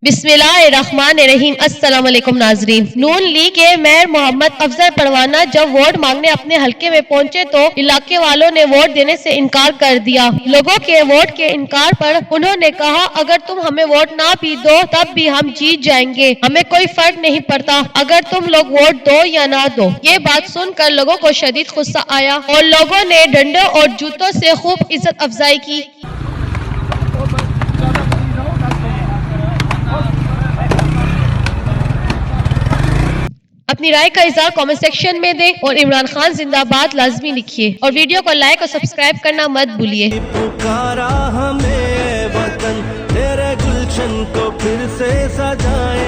बिस्मिल्लाहिर्रहमानिर्रहीम। अस्सलाम वालेकुम नाजरीन। नून लीग के मेयर मोहम्मद अफजल परवाना जब वोट मांगने अपने हलके में पहुंचे तो इलाके वालों ने वोट देने से इनकार कर दिया। लोगों के वोट के इनकार पर उन्होंने कहा, अगर तुम हमें वोट ना भी दो तब भी हम जीत जाएंगे, हमें कोई फर्क नहीं पड़ता अगर तुम लोग वोट दो या ना दो। ये बात सुनकर लोगों को शदीद गुस्सा आया और लोगों ने डंडों और जूतों से खूब इज्जत अफजाई की। अपनी राय का इज़हार कमेंट सेक्शन में दें और इमरान खान जिंदाबाद लाजमी लिखिए और वीडियो को लाइक और सब्सक्राइब करना मत भूलिए। पुकारा हमें वतन तेरे गुलशन को फिर से सजाए।